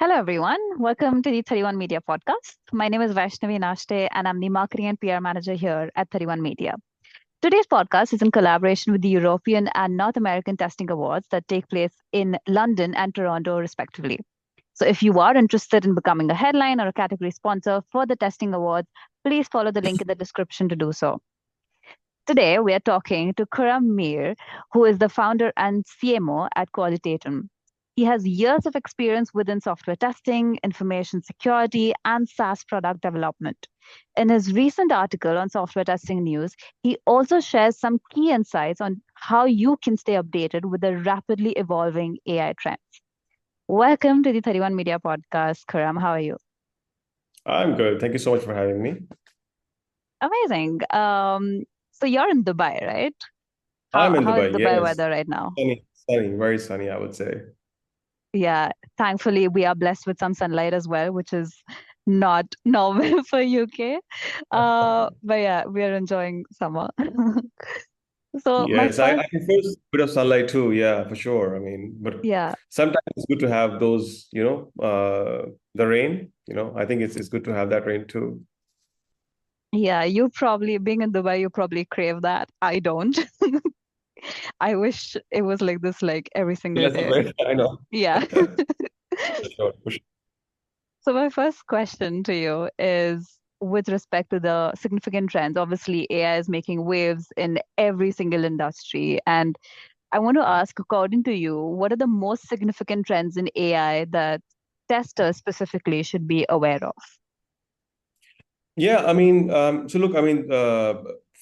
Hello, everyone. Welcome to the 31 Media podcast. My name is Vaishnavi Nashte, and I'm the marketing and PR manager here at 31 Media. Today's podcast is in collaboration with the European and North American Testing Awards that take place in London and Toronto, respectively. So, if you are interested in becoming a headline or a category sponsor for the Testing Awards, please follow the link in the description to do so. Today, we are talking to Khurram Mir, who is the founder and CMO at Kualitatem. He has years of experience within software testing, information security, and SaaS product development. In his recent article on software testing news, he also shares some key insights on how you can stay updated with the rapidly evolving AI trends. Welcome to the 31 Media podcast, Khurram. How are you? I'm good. Thank you so much for having me. Amazing. So you're in Dubai, right? I'm in How is Dubai. Dubai Yes. weather right now? Sunny, very sunny, I would say. Yeah, thankfully we are blessed with some sunlight as well, which is not normal for UK. But yeah, we are enjoying summer. So my Yes, I first, prefer a bit of sunlight too. Yeah, for sure. I mean, but yeah, sometimes it's good to have those, the rain. I think it's good to have that rain too. yeah, you probably being in Dubai, you probably crave that. I don't. I wish it was like this like every single Less of day. it, I know. Yeah. For sure, for sure. So my first question to you is with respect to the significant trends. Obviously, AI is making waves in every single industry, and I want to ask, according to you, what are the most significant trends in AI that testers specifically should be aware of? Yeah, I mean, so look, I mean,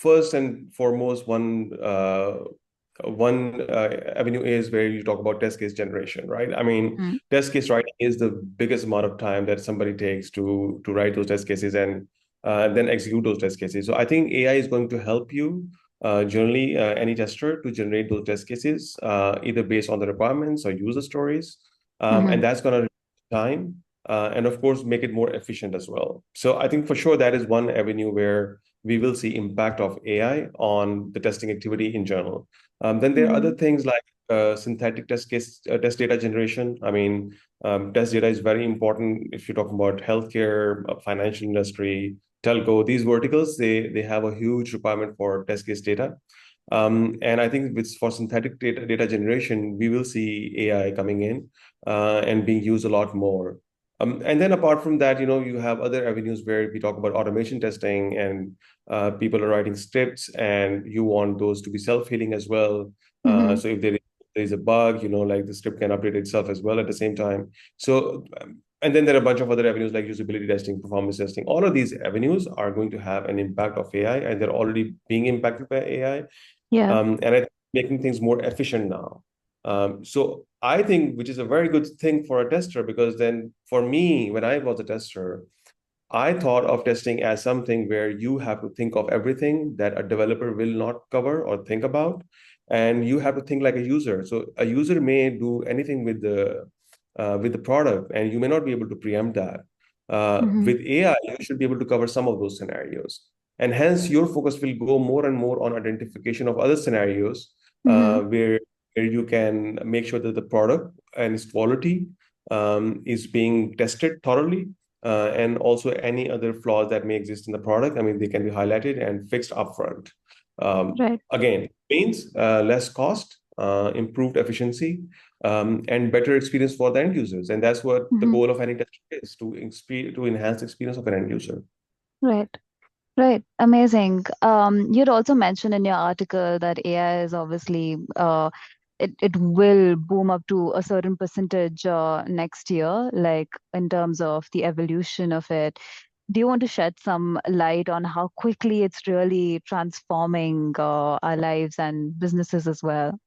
first and foremost, one avenue is where you talk about test case generation, right? I mean, Mm, test case writing is the biggest amount of time that somebody takes to write those test cases and then execute those test cases. So I think AI is going to help you, generally, any tester to generate those test cases, either based on the requirements or user stories, hmm and that's going to time and of course make it more efficient as well. So I think for sure that is one avenue where we will see impact of AI on the testing activity in general. Then there are other hmm things like synthetic test data generation. I mean, test data is very important if you're talking about healthcare, financial industry, telco. These verticals they have a huge requirement for test case data. And I think for synthetic data generation, we will see AI coming in and being used a lot more. And then apart from that, you have other avenues where we talk about automation testing and people are writing scripts and you want those to be self-healing as well. hmm So if there is a bug, like the script can update itself as well at the same time. So, and then there are a bunch of other avenues like usability testing, performance testing. All of these avenues are going to have an impact of AI and they're already being impacted by AI. Yeah. And I think making things more efficient now. So I think, which is a very good thing for a tester, because then for me, when I was a tester, I thought of testing as something where you have to think of everything that a developer will not cover or think about, and you have to think like a user. So a user may do anything with the product, and you may not be able to preempt that. hmm With AI, you should be able to cover some of those scenarios, and hence your focus will go more and more on identification of other scenarios hmm where you can make sure that the product and its quality is being tested thoroughly and also any other flaws that may exist in the product. I mean, they can be highlighted and fixed upfront. Right. Again, means less cost, improved efficiency, and better experience for the end users. And that's what the hmm goal of any test is to enhance the experience of an end user. Right. Right. Amazing. You'd also mentioned in your article that AI is obviously it will boom up to a certain percentage next year, like in terms of the evolution of it. Do you want to shed some light on how quickly it's really transforming our lives and businesses as well?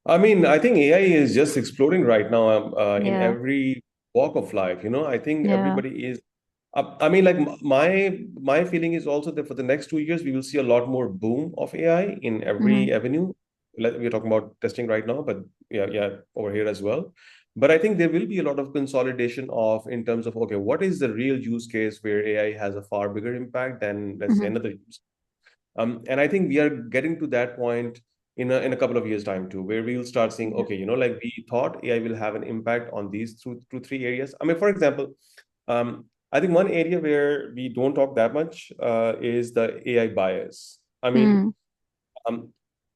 I mean, I think AI is just exploding right now in Yeah. every walk of life. I think Yeah. everybody is. I mean, like my feeling is also that for the next 2 years, we will see a lot more boom of AI in hmm every avenue. We're talking about testing right now, but yeah, over here as well. But I think there will be a lot of consolidation of in terms of okay, what is the real use case where AI has a far bigger impact than let's say hmm another use. And I think we are getting to that point. in a couple of years' time too, where we will start seeing, Yeah. okay, like we thought AI will have an impact on these two, three areas. I mean, for example, I think one area where we don't talk that much is the AI bias. I mean, Mm, um,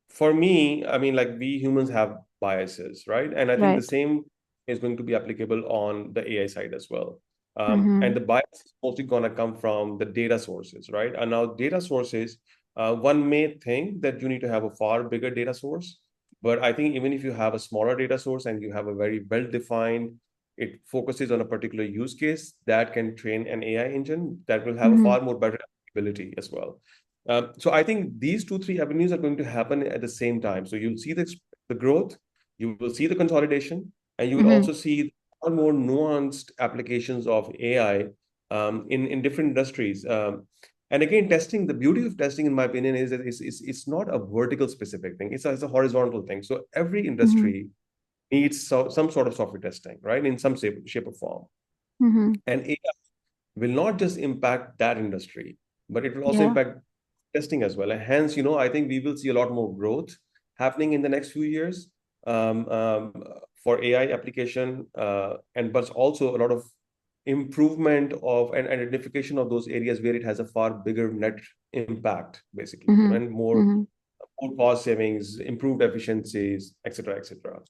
for me, I mean, like we humans have biases, right? And I think the right. same is going to be applicable on the AI side as well. Mm-hmm. And the bias is mostly going to come from the data sources, right? And now data sources, one may think that you need to have a far bigger data source, but I think even if you have a smaller data source and you have a very well-defined, it focuses on a particular use case that can train an AI engine that will have a Mm-hmm. far more better ability as well. So I think these two, three avenues are going to happen at the same time. So you'll see the growth, you will see the consolidation, and you will Mm-hmm. also see more nuanced applications of AI in different industries. And again, testing, the beauty of testing, in my opinion, is that it's not a vertical specific thing. It's a horizontal thing. So every Mm-hmm. industry needs some sort of software testing, right? In some shape or form. Mm-hmm. And AI will not just impact that industry, but it will also Yeah. impact testing as well. And hence, I think we will see a lot more growth happening in the next few years for AI application, and but also a lot of improvement of and identification of those areas where it has a far bigger net impact, basically, Mm-hmm. and more Mm-hmm. cost savings, improved efficiencies, etc., etc.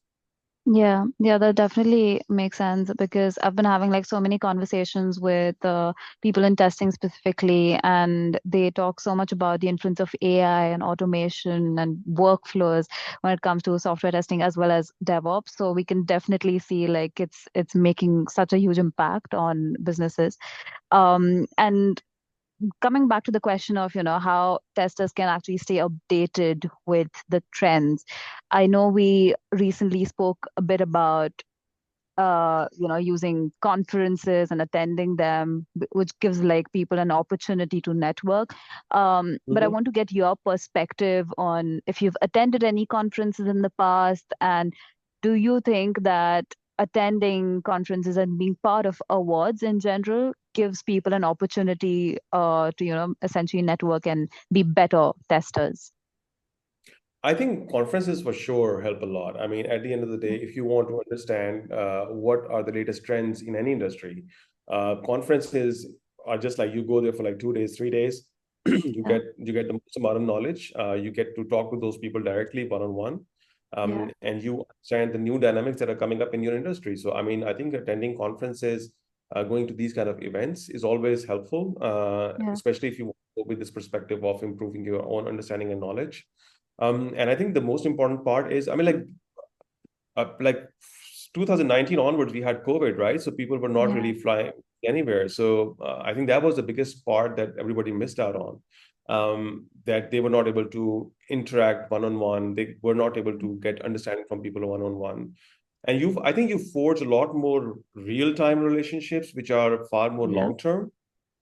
Yeah, yeah, that definitely makes sense because I've been having like so many conversations with people in testing specifically, and they talk so much about the influence of AI and automation and workflows when it comes to software testing as well as DevOps. So we can definitely see like it's making such a huge impact on businesses. And coming back to the question of, how testers can actually stay updated with the trends. I know we recently spoke a bit about using conferences and attending them, which gives like people an opportunity to network. But I Mhm. want to get your perspective on if you've attended any conferences in the past, and do you think that attending conferences and being part of awards in general gives people an opportunity to, essentially network and be better testers? I think conferences for sure help a lot. I mean, at the end of the day, if you want to understand what are the latest trends in any industry, conferences are just like you go there for like 2 days, 3 days. you Yeah, get you get the most amount of knowledge. You get to talk with those people directly, one on one, yeah, and you understand the new dynamics that are coming up in your industry. So, I mean, I think attending conferences, going to these kind of events is always helpful, yeah, especially if you go with this perspective of improving your own understanding and knowledge. And I think the most important part is, I mean, like 2019 onwards, we had COVID, right? So people were not yeah. really flying anywhere. So I think that was the biggest part that everybody missed out on. That they were not able to interact one on one. They were not able to get understanding from people one on one. And I think you forge a lot more real time relationships, which are far more Yeah. long term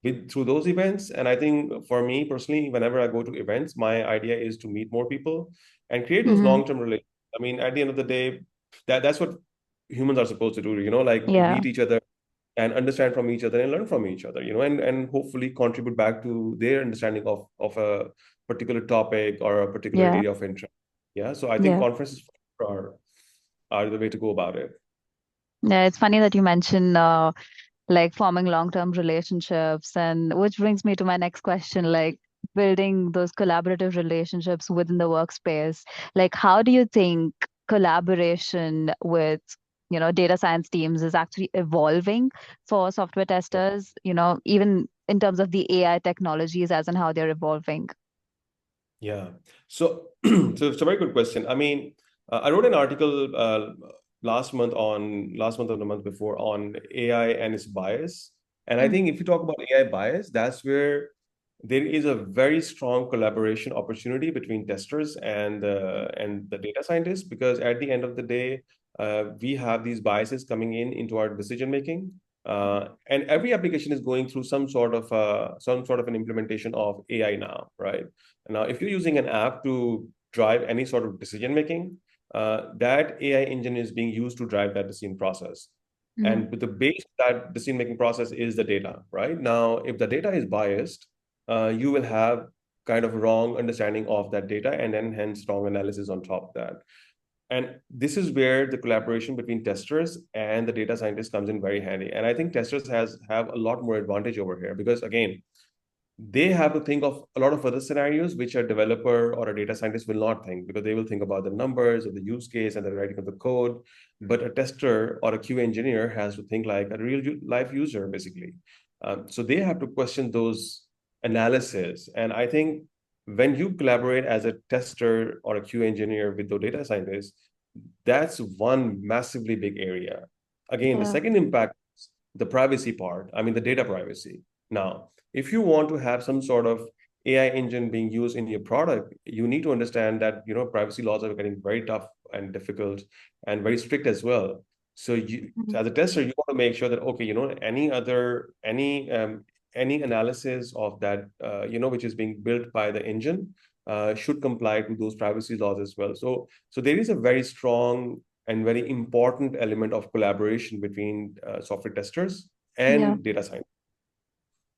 with through those events. And I think for me personally, whenever I go to events, my idea is to meet more people and create those Mm-hmm. long-term relations. I mean, at the end of the day, that's what humans are supposed to do, like Yeah. meet each other and understand from each other and learn from each other, and hopefully contribute back to their understanding of a particular topic or a particular Yeah. area of interest. Yeah. So I think Yeah. conferences are the way to go about it. Yeah, it's funny that you mentioned like forming long-term relationships, and which brings me to my next question, like building those collaborative relationships within the workspace. Like, how do you think collaboration with, data science teams is actually evolving for software testers, even in terms of the AI technologies as and how they're evolving? Yeah. So, so it's a very good question. I mean, I wrote an article last month or the month before on AI and its bias. And I Mm. think if you talk about AI bias, that's where there is a very strong collaboration opportunity between testers and the data scientists, because at the end of the day, we have these biases coming into our decision making. And every application is going through some sort of an implementation of AI now, right? Now, if you're using an app to drive any sort of decision making, that AI engine is being used to drive that decision process. Mm-hmm. And with the base of that decision making process is the data, right? Now, if the data is biased, you will have kind of wrong understanding of that data, and then hence wrong analysis on top of that. And this is where the collaboration between testers and the data scientists comes in very handy. And I think testers have a lot more advantage over here because, again, they have to think of a lot of other scenarios which a developer or a data scientist will not think, because they will think about the numbers or the use case and the writing of the code. But a tester or a QA engineer has to think like a real life user, basically. So they have to question those analysis. And I think when you collaborate as a tester or a QA engineer with the data scientist, that's one massively big area. Again, the Yeah. second impact is the privacy part. I mean, the data privacy. Now, if you want to have some sort of AI engine being used in your product, you need to understand that, privacy laws are getting very tough and difficult and very strict as well. So you, Mhm. as a tester, you want to make sure that, okay, any analysis of that, which is being built by the engine, should comply to those privacy laws as well. So there is a very strong and very important element of collaboration between software testers Yeah. and data science.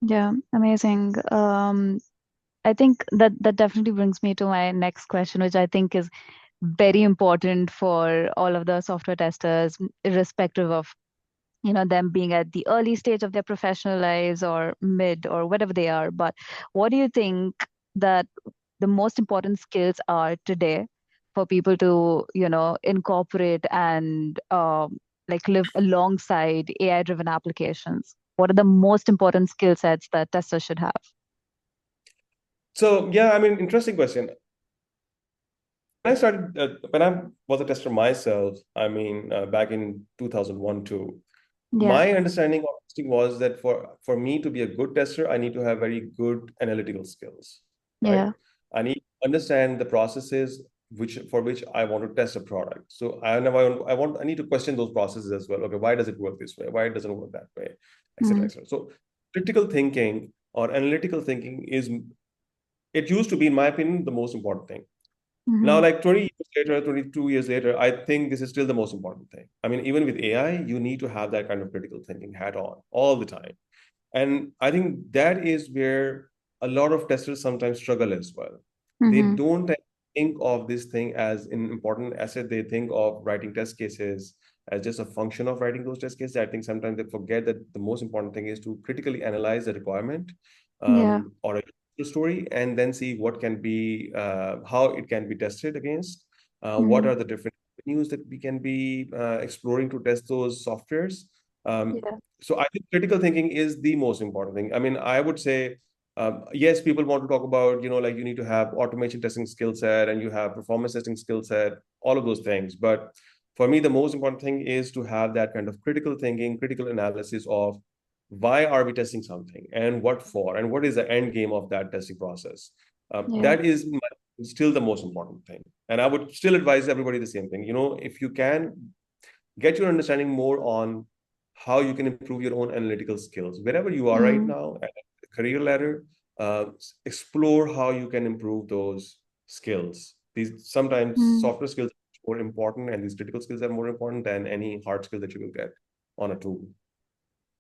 Yeah. Amazing. I think that definitely brings me to my next question, which I think is very important for all of the software testers, irrespective of them being at the early stage of their professional lives or mid or whatever they are. But what do you think that the most important skills are today for people to incorporate and like live alongside AI driven applications? What are the most important skill sets that testers should have? So yeah, I mean, interesting question. When I was a tester myself, I mean, back in 2001 too, Yeah. my understanding of testing was that for me to be a good tester, I need to have very good analytical skills, right? Yeah. I need to understand the processes for which I want to test a product. So I need to question those processes as well. Okay, why does it work this way? Why it doesn't work that way, et cetera, Mm-hmm. et cetera. So critical thinking or analytical thinking it used to be, in my opinion, the most important thing. Now, Mm-hmm. like 20 years later, 22 years later, I think this is still the most important thing. I mean, even with AI, you need to have that kind of critical thinking hat on all the time. And I think that is where a lot of testers sometimes struggle as well. They Mm-hmm. don't think of this thing as an important asset. They think of writing test cases as just a function of writing those test cases. I think sometimes they forget that the most important thing is to critically analyze the requirement, Yeah. or a user story, and then see what can be, how it can be tested against. What Mm-hmm. are the different avenues that we can be exploring to test those softwares? Yeah. So I think critical thinking is the most important thing. I mean, I would say, yes, people want to talk about, like you need to have automation testing skill set and you have performance testing skill set, all of those things. But for me, the most important thing is to have that kind of critical thinking, critical analysis of why are we testing something and what for, and what is the end game of that testing process. Yeah. That is still the most important thing. And I would still advise everybody the same thing. If you can get your understanding more on how you can improve your own analytical skills wherever you are right Mm-hmm. now at the career ladder. Explore how you can improve those skills. These sometimes Mm-hmm. software skills are more important, and these critical skills are more important than any hard skill that you will get on a tool.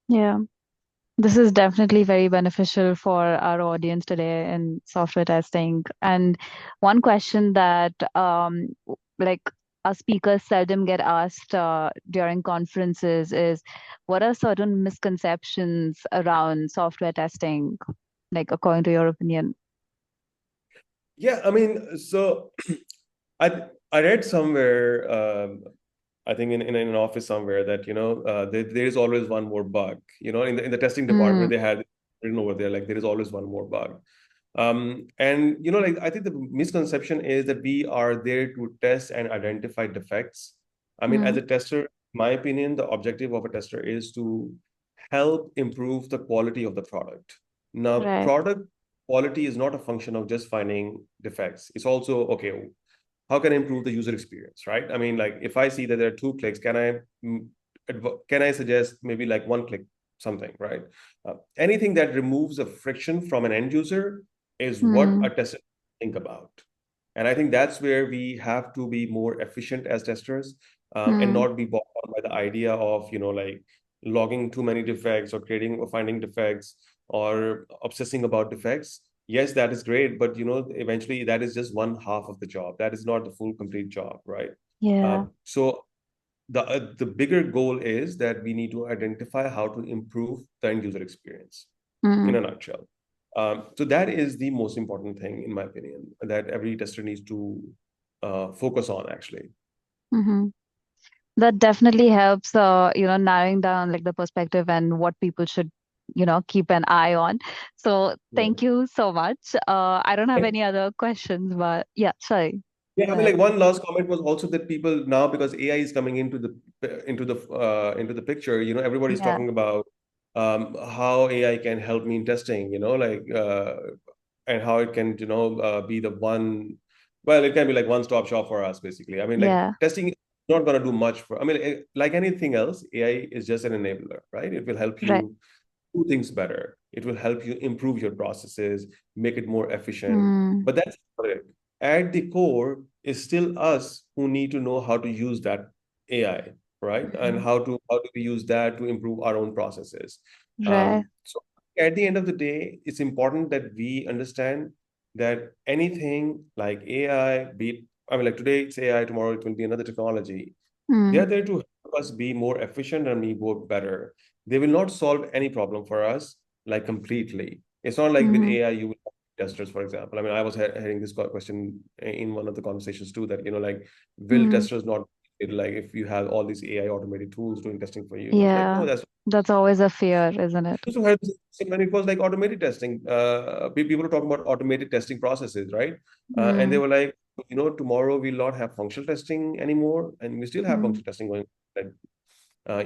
Yeah. This is definitely very beneficial for our audience today in software testing. And one question that like our speakers seldom get asked during conferences is, what are certain misconceptions around software testing, like according to your opinion? Yeah, I mean, so I read somewhere, I think in an office somewhere, that there is always one more bug. In the testing department, Mm, they had written over there like there is always one more bug. And like I think the misconception is that we are there to test and identify defects. I mean, as mm, a tester, my opinion, the objective of a tester is to help improve the quality of the product. Now, right. product quality is not a function of just finding defects. It's also, okay, how can I improve the user experience, right? I mean, like if I see that there are 2 clicks, can I suggest maybe like 1 click something, right? Anything that removes a friction from an end user is what Mm, a tester think about. And I think that's where we have to be more efficient as testers, and mm, not be bogged down by the idea of, like logging too many defects or creating or finding defects or obsessing about defects. yes, that is great, but eventually that is just one half of the job. That is not the full complete job, right? Yeah. So the bigger goal is that we need to identify how to improve the end user experience in Mm, a nutshell. So that is the most important thing, in my opinion, that every tester needs to focus on, actually. hmm. That definitely helps, narrowing down like the perspective and what people should, keep an eye on. So Yeah. thank you so much. I don't have any other questions, but yeah, sorry. Yeah, Go I mean, ahead. like one last comment was also that people now, because AI is coming into the picture, everybody's Yeah. talking about how AI can help me in testing, and how it can, be the one, well, it can be like one-stop shop for us, basically. I mean, like Yeah. testing is not going to do much for, I mean, like anything else, AI is just an enabler, right? It will help Right. you do things better. It will help you improve your processes, make it more efficient. Mm, But that's not it. At the core is still us who need to know how to use that AI, right? And mm, how do we use that to improve our own processes. right. So at the end of the day, it's important that we understand that anything like AI, I mean, like today it's AI, tomorrow it will be another technology. They Mm, are there to help us be more efficient and be work better. They will not solve any problem for us like completely. It's not like with mm, AI you will have testers, for example. I mean, I was hearing this question in one of the conversations too, that like, will mm. testers not, like, if you have all these AI automated tools doing testing for you? It's like, no, Yeah. that's That's always a fear, isn't it? also had when it was like automated testing. People were talking about automated testing processes, right? And they Mm, were like, tomorrow we'll not have functional testing anymore, and we still have mm. functional testing going, like,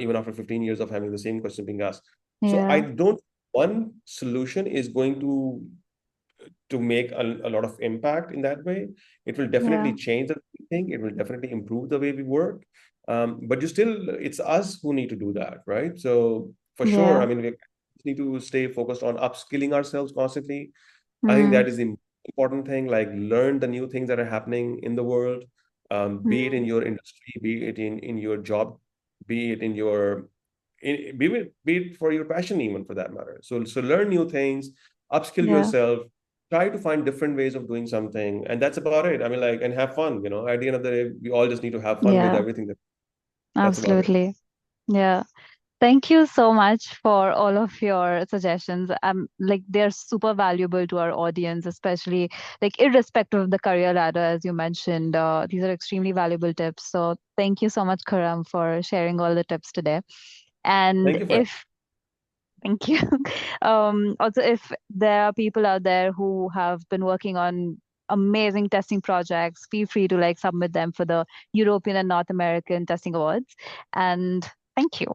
even after 15 years of having the same question being asked. So I Yeah. don't, one solution is going to make a lot of impact in that way. It will Yeah. definitely change the thing. It will definitely improve the way we work. But it's us who need to do that, right? So for sure, I Yeah. mean, we need to stay focused on upskilling ourselves constantly. I think Mm, that is the important thing. Like, learn the new things that are happening in the world, be it in mm. your industry, be it in your job, be it in your be it for your passion, even for that matter. So learn new things, upskill Yeah. yourself, try to find different ways of doing something, and that's about it. I mean, like, and have fun. At the end of the day, we all just need to have fun with Yeah. everything. That's about it. Absolutely. Yeah. Thank you so much for all of your suggestions. Like they're super valuable to our audience, especially like irrespective of the career ladder, as you mentioned. These are extremely valuable tips. So thank you so much, Khurram, for sharing all the tips today. And Thank you for. if thank you. Also, if there are people out there who have been working on amazing testing projects, feel free to like submit them for the European and North American Testing Awards. And thank you.